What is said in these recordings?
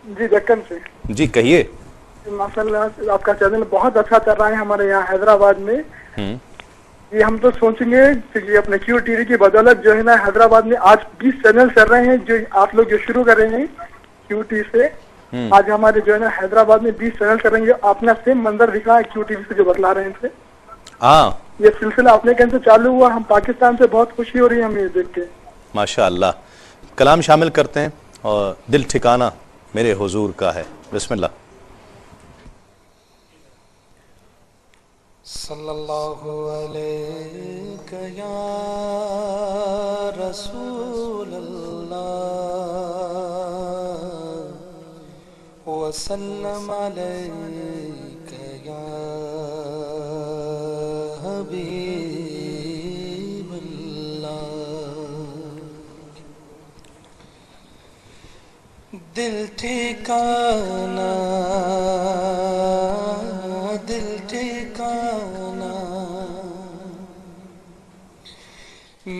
जी दक्कन से। जी कहिए। माशाल्लाह आपका चैनल बहुत अच्छा चल रहा है हमारे यहाँ हैदराबाद में। ये हम तो सोचेंगे कि अपने क्यू टीवी की बदौलत जो है ना हैदराबाद में आज 20 चैनल चल रहे हैं, जो आप लोग जो शुरू कर रहे हैं क्यू टीवी से। आज हमारे जो है ना हैदराबाद में 20 चैनल चल रहे हैं, आपने सेम मंजर दिखा है क्यू टीवी से जो बतला रहे थे। हाँ, ये सिलसिला अपने कहने से चालू हुआ, हम पाकिस्तान से बहुत खुशी हो रही है हमें ये देख के। माशाअल्लाह। कलाम शामिल करते हैं और दिल ठिकाना मेरे हुजूर का है। बिस्मिल्लाह। सल्लल्लाहु अलैहि या रसूल अल्लाह वसल्लम अलैका या हबीब अल्लाह। दिल ठिकाना दिल ठिकाना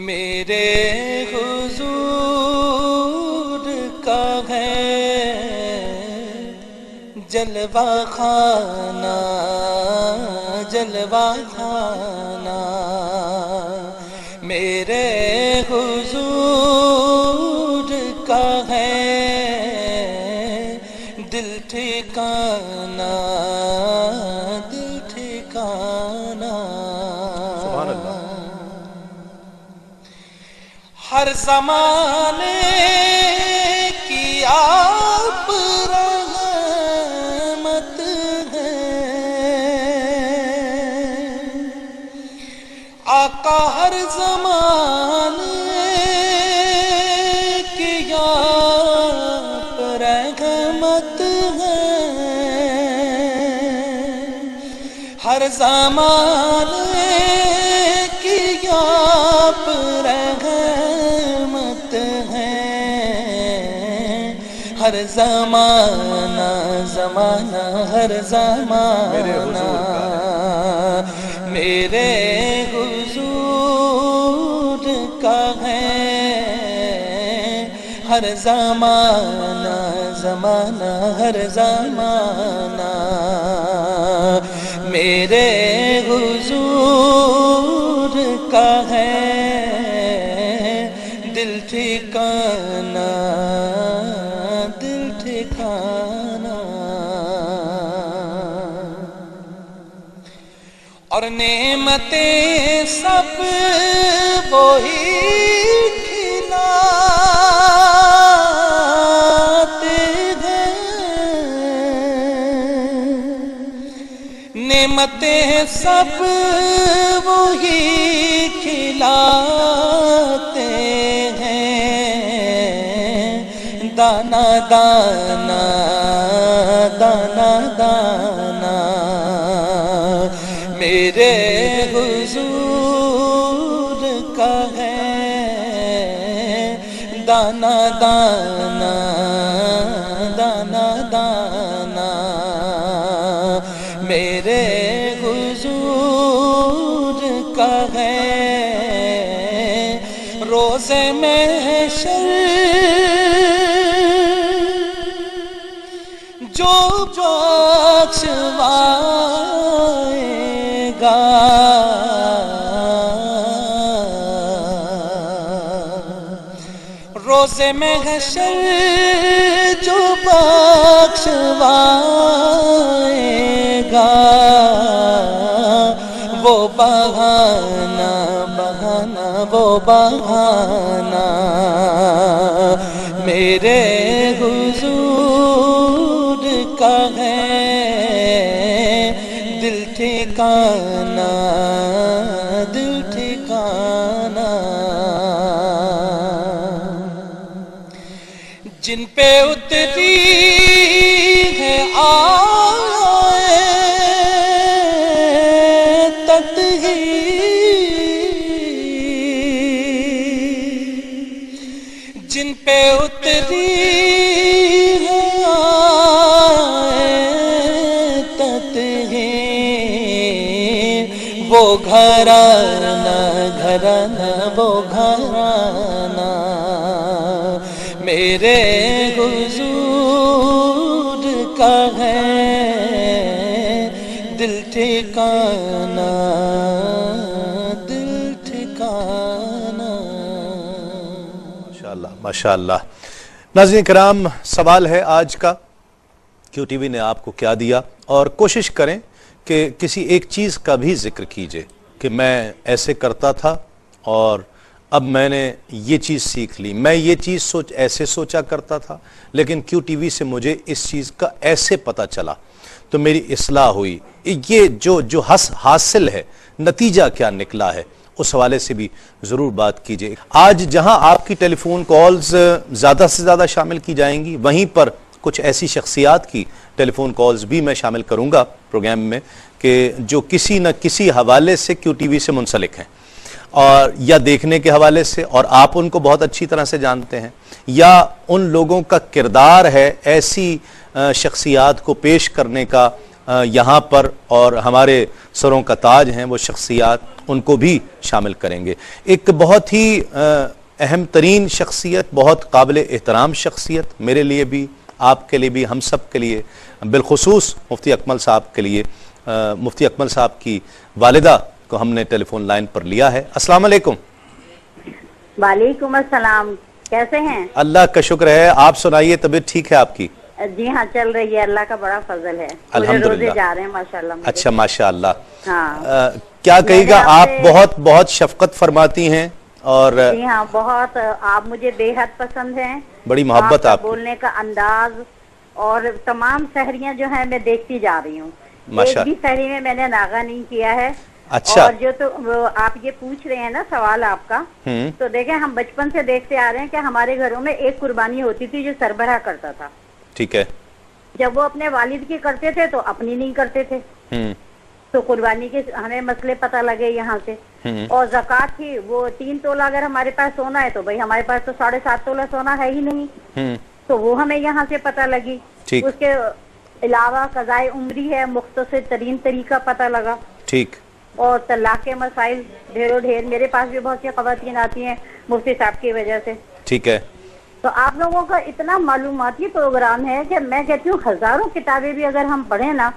मेरे हुजूर का है, जलवा खाना जलवा खाना मेरे हुजूर का है, दिल ठिकाना दिल ठिकाना। सुभान अल्लाह। हर ज़माने की आप रहमत है, आका हर ज़माने की आप रहमत है, हर ज़माने की आप रहमत है, हर ज़माना ज़माना हर ज़माना मेरे हुजूर का है, हर ज़माना ज़माना हर ज़माना मेरे हुजूर का है, दिल ठिकाना दिल ठिकाना। और नेमतें सब वही खिलाते हैं, नेमतें सब वही खिलाते हैं, दाना दाना दाना दाना मेरे हुजूर का है, दाना दाना दाना दाना मेरे हुजूर का है, रोज़े महशर जो बख्शवाएगा, रोज़े महशर जो बख्शवाएगा, वो बहाना बहाना वो बहाना मेरे हुजूर का है, दिल ठिकाना दिल ठिकाना। जिन पे उतरी है आयत ही, जिन पे उतरी है आयत ही, वो घराना घराना वो घराना मेरे हुजूर का है दिल ठिकाना, दिल ठिकाना। माशाअल्लाह माशाअल्लाह। नाज़रीन किराम, सवाल है आज का, QTV ने आपको क्या दिया, और कोशिश करें कि किसी एक चीज़ का भी जिक्र कीजिए कि मैं ऐसे करता था और अब मैंने ये चीज़ सीख ली, मैं ये चीज़ ऐसे सोचा करता था लेकिन QTV से मुझे इस चीज़ का ऐसे पता चला तो मेरी इस्लाह हुई। ये जो हासिल है, नतीजा क्या निकला है, उस हवाले से भी ज़रूर बात कीजिए। आज जहां आपकी टेलीफोन कॉल्स ज़्यादा से ज़्यादा शामिल की जाएंगी, वहीं पर कुछ ऐसी शख्सियात की टेलीफोन कॉल्स भी मैं शामिल करूंगा प्रोग्राम में कि जो किसी न किसी हवाले से QTV से मुंसलिक हैं, और या देखने के हवाले से, और आप उनको बहुत अच्छी तरह से जानते हैं, या उन लोगों का किरदार है ऐसी शख्सियात को पेश करने का यहाँ पर, और हमारे सरों का ताज हैं वो शख्सियात, उनको भी शामिल करेंगे। एक बहुत ही अहम तरीन शख्सियत, बहुत काबिल एहतराम शख्सियत, मेरे लिए भी, आपके लिए भी, हम सब के लिए, बिलखुसूस मुफ्ती अकमल साहब के लिए, मुफ्ती अकमल साहब की वालिदा को हमने टेलीफोन लाइन पर लिया है। अस्सलाम वालेकुम। वालेकुम अस्सलाम, कैसे हैं? अल्लाह का शुक्र है, आप सुनाइए, तबीयत ठीक है आपकी? जी हाँ, चल रही है, अल्लाह का बड़ा फजल है, अल्हम्दुलिल्लाह। रोजे जा रहे हैं माशाल्लाह। अच्छा माशाल्लाह। हाँ। क्या कहेगा, आप बहुत बहुत शफकत फरमाती हैं, और जी हाँ, बहुत, आप मुझे बेहद पसंद हैं, बड़ी मोहब्बत आपका आपकी। बोलने का अंदाज, और तमाम सहरियाँ जो है मैं देखती जा रही हूँ, एक भी सहरी में मैंने नागा नहीं किया है। अच्छा। और जो तो आप ये पूछ रहे हैं ना सवाल आपका, तो देखें हम बचपन से देखते आ रहे हैं कि हमारे घरों में एक कुर्बानी होती थी जो सरबराह करता था। ठीक है। जब वो अपने वालिद की करते थे तो अपनी नहीं करते थे, तो कुर्बानी के हमें मसले पता लगे यहाँ से। और ज़कात थी, वो 3 तोला अगर हमारे पास सोना है तो भाई हमारे पास तो 7.5 तोला सोना है ही नहीं, तो वो हमें यहाँ से पता लगी। उसके अलावा कज़ाए उम्री है, मुख्तसर तरीन तरीका पता लगा। ठीक। और तलाक के मसाइल ढेरों ढेर, मेरे पास भी बहुत सी खवातीन आती हैं मुफ्ती साहब की वजह से। ठीक है। तो आप लोगों का इतना मालूमाती प्रोग्राम है कि मैं कहती हूँ हजारों किताबें भी अगर हम पढ़े ना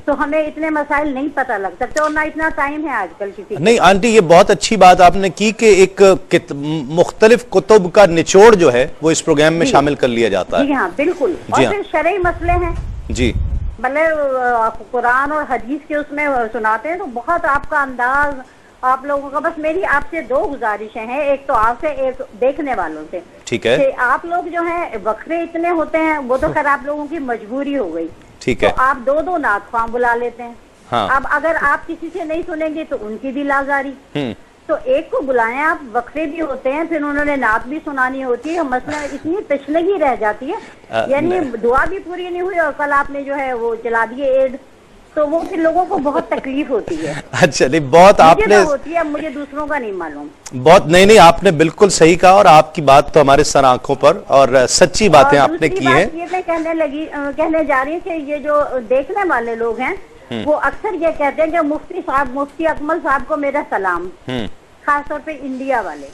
तो हमें इतने मसाइल नहीं पता लग सकते, और ना इतना टाइम है आजकल किसी। नहीं आंटी, ये बहुत अच्छी बात आपने की कि एक मुख्तलिफ कुतुब का निचोड़ जो है वो इस प्रोग्राम में शामिल कर लिया जाता है। जी हाँ बिल्कुल। और फिर शरई मसले हैं जी, मतलब कुरान और हदीस के उसमें सुनाते हैं, तो बहुत आपका अंदाज आप लोगों का। बस मेरी आपसे 2 गुजारिशें हैं, एक तो आपसे, एक देखने वालों से। ठीक है। आप लोग जो हैं वक्फे इतने होते हैं, वो तो खैर आप लोगों की मजबूरी हो गई। ठीक है। तो आप 2-2 नात ख्वां बुला लेते हैं। हाँ। अब अगर आप किसी से नहीं सुनेंगे तो उनकी भी लाजारी, तो एक को बुलाएं आप, वक्फे भी होते हैं, फिर उन्होंने नात भी सुनानी होती है, मसला इतनी तशनगी रह जाती है, यानी दुआ भी पूरी नहीं हुई और कल आपने जो है वो चला दिए एड, तो वो फिर लोगों को बहुत तकलीफ होती है। अच्छा, नहीं बहुत आपने होती है, मुझे दूसरों का नहीं मालूम। बहुत नहीं, आपने बिल्कुल सही कहा, और आपकी बात तो हमारे सर आंखों पर, और सच्ची बातें आपने की है। ये मैं कहने जा रही हूँ कि ये जो देखने वाले लोग हैं वो अक्सर ये कहते हैं कि मुफ्ती साहब, मुफ्ती अकमल साहब को मेरा सलाम, खास तौर पे इंडिया वाले।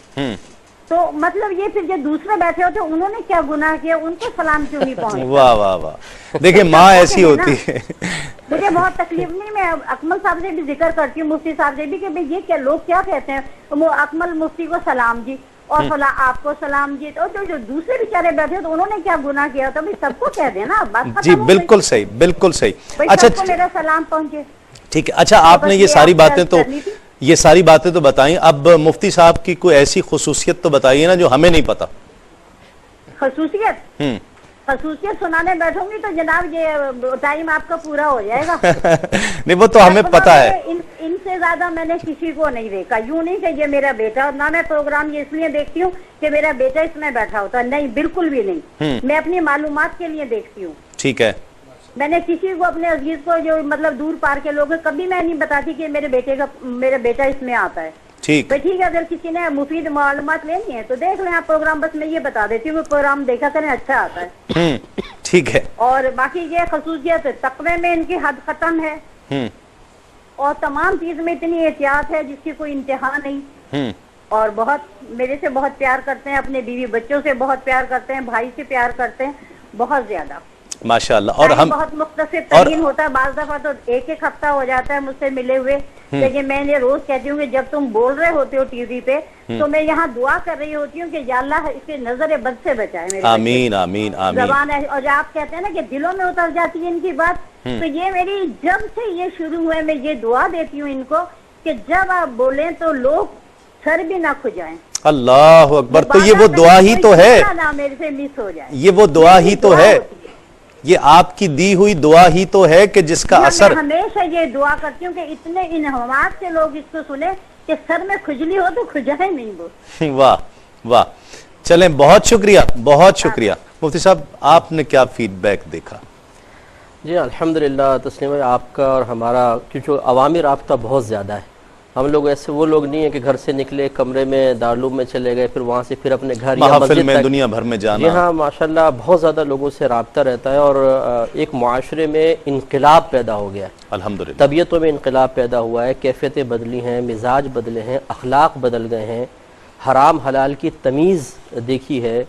तो मतलब ये फिर जो दूसरे बैठे होते हैं उन्होंने क्या गुनाह किया, उनको सलाम क्यों नहीं पहुंचता? वाह वाह वाह, देखिए माँ ऐसी होती है। मुझे बहुत तकलीफ नहीं, मैं अकमल साहब से भी जिक्र करती हूँ, मुफ्ती साहब से भी, कि भाई ये क्या लोग क्या कहते हैं, वो अकमल मुफ्ती को सलाम जी और फला आपको सलाम जी, तो जो दूसरे बेचारे बैठे तो उन्होंने क्या गुनाह किया, तो भाई सबको कह देना बात जी। बिल्कुल सही, बिल्कुल सही। अच्छा, मेरा सलाम पहुंचे। ठीक है। अच्छा, आपने ये सारी बातें तो बताई, अब मुफ्ती साहब की कोई ऐसी खुसूसियत तो बताइए ना जो हमें नहीं पता। खसूसियत सुनाने बैठूंगी तो जनाब ये टाइम आपका पूरा हो जाएगा। नहीं वो तो हमें पता है। इनसे ज्यादा मैंने किसी को नहीं देखा, यूं नहीं कि ये मेरा बेटा, ना मैं प्रोग्राम ये इसलिए देखती हूँ कि मेरा बेटा इसमें बैठा होता, नहीं बिल्कुल भी नहीं, मैं अपनी मालूमात के लिए देखती हूँ। ठीक है। मैंने किसी को, अपने अजीज को, जो मतलब दूर पार के लोग, कभी मैं नहीं बताती कि मेरा बेटा इसमें आता है। ठीक है, अगर किसी ने मुफीद मालूमात लेनी है तो देख लें आप प्रोग्राम, बस मैं ये बता देती हूँ प्रोग्राम देखा करें, अच्छा आता है। ठीक है। और बाकी ये खसूसियत, तकवे में इनकी हद खत्म है, और तमाम चीज में इतनी एहतियात है जिसकी कोई इंतहा नहीं, और बहुत मेरे से बहुत प्यार करते हैं, अपने बीवी बच्चों से बहुत प्यार करते हैं, भाई से प्यार करते हैं, बहुत ज्यादा। माशाल्लाह। और हम बहुत मुख्तसर तरीन होता है, बाज़ दफा तो एक हफ्ता हो जाता है मुझसे मिले हुए। लेकिन मैंने रोज कहती हूँ कि जब तुम बोल रहे होते हो टीवी पे तो मैं यहाँ दुआ कर रही होती हूँ कि या अल्लाह इसके नजर बद से बचाए मेरे आमीन आमीन आमीन। जबान है, और आप कहते हैं ना कि दिलों में उतर जाती है इनकी बात, तो ये मेरी जब से ये शुरू हुए मैं ये दुआ देती हूँ इनको कि जब आप बोलें तो लोग सर भी ना खुजाएं। अल्लाह अकबर। तो ये वो दुआ ही तो है, ना मेरे से मिस हो जाए, ये वो दुआ ही तो है, ये आपकी दी हुई दुआ ही तो है कि जिसका असर। हमेशा ये दुआ करती हूँ कि इतने इन्हमात से लोग इसको सुने कि सर में खुजली हो तो खुजाए नहीं वो। वाह वाह, चलें, बहुत शुक्रिया, बहुत शुक्रिया। मुफ्ती साहब, आपने क्या फीडबैक देखा? जी अल्हम्दुलिल्लाह तस्लीम भाई, आपका और हमारा क्योंकि अवामिर आपका बहुत ज़्यादा है। हम लोग ऐसे वो लोग नहीं है कि घर से निकले कमरे में दारुल में चले गए फिर वहाँ से फिर अपने घर या मस्जिद में दुनिया भर में जाना। जी हाँ, माशाल्लाह बहुत ज़्यादा लोगों से रब्ता रहता है और एक माशरे में इनकलाब पैदा हो गया है। अल्हम्दुलिल्लाह तबीयतों में इनकलाब पैदा हुआ है, कैफियतें बदली हैं, मिजाज बदले हैं, अखलाक बदल गए हैं, हराम हलाल की तमीज़ देखी है,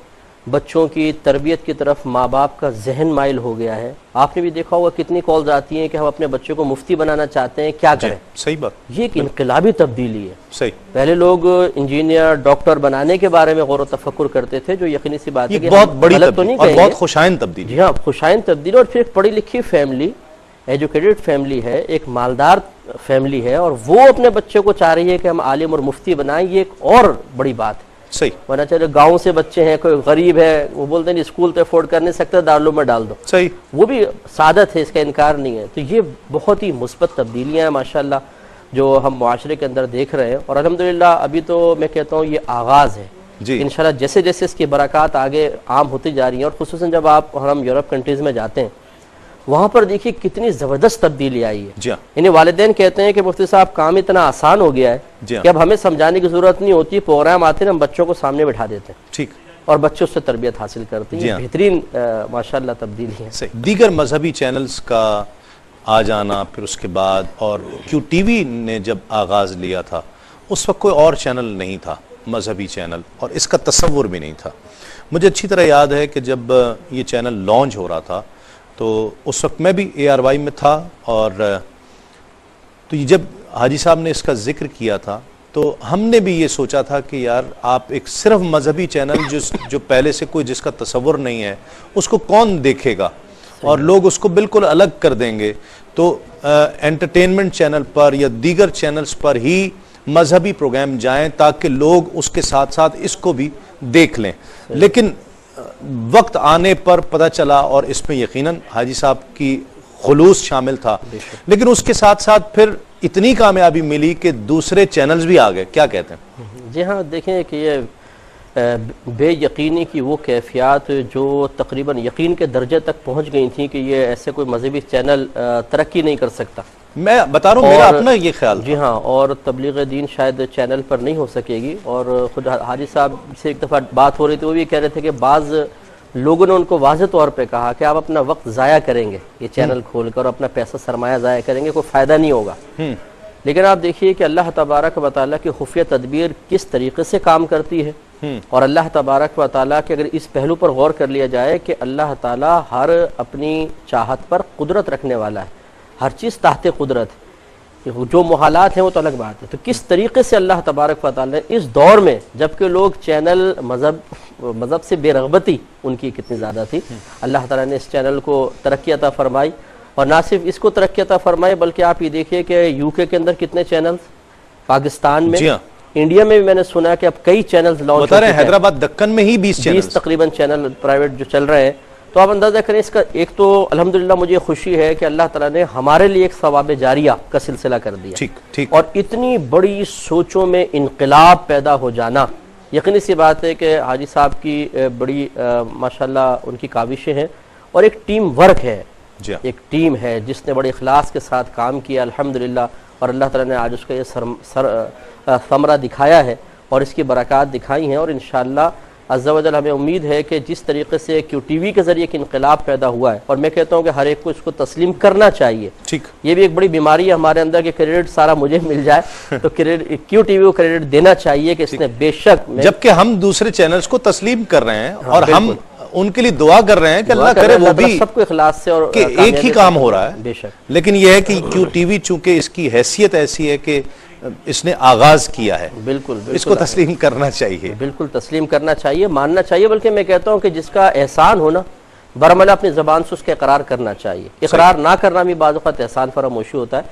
बच्चों की तरबियत की तरफ माँ बाप का जहन माइल हो गया है। आपने भी देखा होगा कितनी कॉल्स आती हैं कि हम अपने बच्चों को मुफ्ती बनाना चाहते हैं, क्या करें? सही बात, ये एक इनकलाबी तब्दीली है। सही। पहले लोग इंजीनियर डॉक्टर बनाने के बारे में गौर तफक्कुर करते थे, जो यकीनी सी बात है कि बहुत बड़ी तो नहीं और बहुत खुशाइन तब्दीली। जी हाँ, खुशाइन तब्दीली। और फिर पढ़ी लिखी फैमिली, एजुकेटेड फैमिली है, एक मालदार फैमिली है और वो अपने बच्चे को चाह रही है कि हम आलिम और मुफ्ती बनाएं, ये एक और बड़ी बात है। सही। वरना चलो गांव से बच्चे हैं, कोई गरीब है, वो बोलते हैं स्कूल तो अफोर्ड कर नहीं सकते, दारुल में डाल दो। सही। वो भी सादत है, इसका इनकार नहीं है। तो ये बहुत ही मुस्बत तब्दीलियाँ हैं माशाल्लाह जो हम माशरे के अंदर देख रहे हैं। और अल्हम्दुलिल्लाह अभी तो मैं कहता हूँ ये आगाज़ है। इंशाल्लाह जैसे जैसे इसकी बरक़ात आगे आम होती जा रही हैं और ख़ुसूसन जब हम यूरोप कंट्रीज़ में जाते हैं वहाँ पर देखिए कितनी ज़बरदस्त तब्दीली आई है। इन्हें वालिदैन कहते हैं कि मुफ्ती साहब काम इतना आसान हो गया है कि अब हमें समझाने की ज़रूरत नहीं होती, प्रोग्राम आते हैं हम बच्चों को सामने बिठा देते हैं, ठीक, और बच्चे उससे तरबियत हासिल करते हैं। बेहतरीन माशाल्लाह तब्दीली है। दीगर मजहबी चैनल्स का आ जाना, फिर उसके बाद और QTV ने जब आगाज़ लिया था उस वक्त कोई और चैनल नहीं था मजहबी चैनल, और इसका तसव्वुर भी नहीं था। मुझे अच्छी तरह याद है कि जब ये चैनल लॉन्च हो रहा था तो उस वक्त मैं भी ARY में था, और तो जब हाजी साहब ने इसका जिक्र किया था तो हमने भी ये सोचा था कि यार आप एक सिर्फ मजहबी चैनल जो पहले से कोई जिसका तसव्वुर नहीं है उसको कौन देखेगा, और लोग उसको बिल्कुल अलग कर देंगे। तो एंटरटेनमेंट चैनल पर या दीगर चैनल्स पर ही मजहबी प्रोग्राम जाएं ताकि लोग उसके साथ साथ इसको भी देख लें। लेकिन वक्त आने पर पता चला, और इसमें यकीनन हाजी साहब की खुलूस शामिल था, लेकिन उसके साथ साथ फिर इतनी कामयाबी मिली कि दूसरे चैनल्स भी आ गए। क्या कहते हैं? जी हाँ, देखें कि ये बेयकीनी की वो कैफियत जो तकरीबन यकीन के दर्जे तक पहुँच गई थी कि ये ऐसे कोई मजहबी चैनल तरक्की नहीं कर सकता। मैं बता रहा हूँ, मेरा अपना ये ख्याल। जी हाँ, और तबलीग दीन शायद चैनल पर नहीं हो सकेगी। और खुद हाजी साहब से एक दफ़ा बात हो रही थी, वो भी कह रहे थे कि बाज़ लोगों ने उनको वाज़ेह तौर पे कहा कि आप अपना वक्त ज़ाया करेंगे ये चैनल खोलकर, अपना पैसा सरमाया ज़ाया करेंगे, कोई फ़ायदा नहीं होगा। लेकिन आप देखिए कि अल्लाह तबारक व तआला की खुफिया तदबीर किस तरीके से काम करती है। और अल्लाह तबारक व तआला के अगर इस पहलू पर गौर कर लिया जाए कि अल्लाह ताला हर अपनी चाहत पर कुदरत रखने वाला है, हर चीज़ ताहते कुदरत है, जो मुहालात हैं वो तो अलग बात है। तो किस तरीके से अल्लाह तबारक व तआला ने इस दौर में, जबकि लोग चैनल मज़हब से बेरग़बती उनकी कितनी ज़्यादा थी, अल्लाह ताला ने इस चैनल को तरक्की अता फरमाई। और ना सिर्फ इसको तरक्की अता फरमाई बल्कि आप ये देखिए कि UK के अंदर कितने चैनल्स, पाकिस्तान में, इंडिया में भी मैंने सुना कि अब कई चैनल्स लॉन्च हो रहे हैं। हैदराबाद दक्कन में ही 20 तकरीबन चैनल प्राइवेट जो चल रहे हैं। तो आप अंदाजा करें इसका। एक तो अल्हम्दुलिल्लाह मुझे खुशी है कि अल्लाह ताला ने हमारे लिए एक सवाब जारिया का सिलसिला कर दिया। ठीक। और इतनी बड़ी सोचों में इनकलाब पैदा हो जाना, यकीनी सी बात है कि हाजी साहब की बड़ी माशाल्लाह उनकी काविशें हैं और एक टीम वर्क है, एक टीम है जिसने बड़े इखलास के साथ काम किया अल्हम्दुलिल्लाह। और अल्लाह ताला ने आज उसका ये समरा दिखाया है और इसकी बरक़ात दिखाई हैं। और इंशाअल्लाह अज़्ज़ा वजल हमें उम्मीद है कि जिस तरीके से QTV के ज़रिए एक इनकलाब पैदा हुआ है, और मैं कहता हूँ कि हर एक को इसको तस्लीम करना चाहिए। ठीक, ये भी एक बड़ी बीमारी है हमारे अंदर कि क्रेडिट सारा मुझे मिल जाए, तो क्रेडिट QTV को क्रेडिट देना चाहिए कि इसने बेशक, जबकि हम दूसरे चैनल्स को तस्लीम कर रहे हैं और हम उनके लिए दुआ कर रहे हैं कि अल्लाह करे वो भी सबको इखलास से और कि एक ही काम हो रहा है। बेशक, लेकिन यह है कि QTV चूंकि इसकी हैसियत ऐसी है कि इसने आगाज किया है, बिल्कुल इसको तस्लीम करना चाहिए, बिल्कुल तस्लीम करना चाहिए, मानना चाहिए। बल्कि मैं कहता हूँ कि जिसका एहसान हो ना, बरमला अपनी ज़बान से उसका इकरार करना चाहिए। इकरार ना करना भी बाज़ औक़ात एहसान फरामोशी होता है।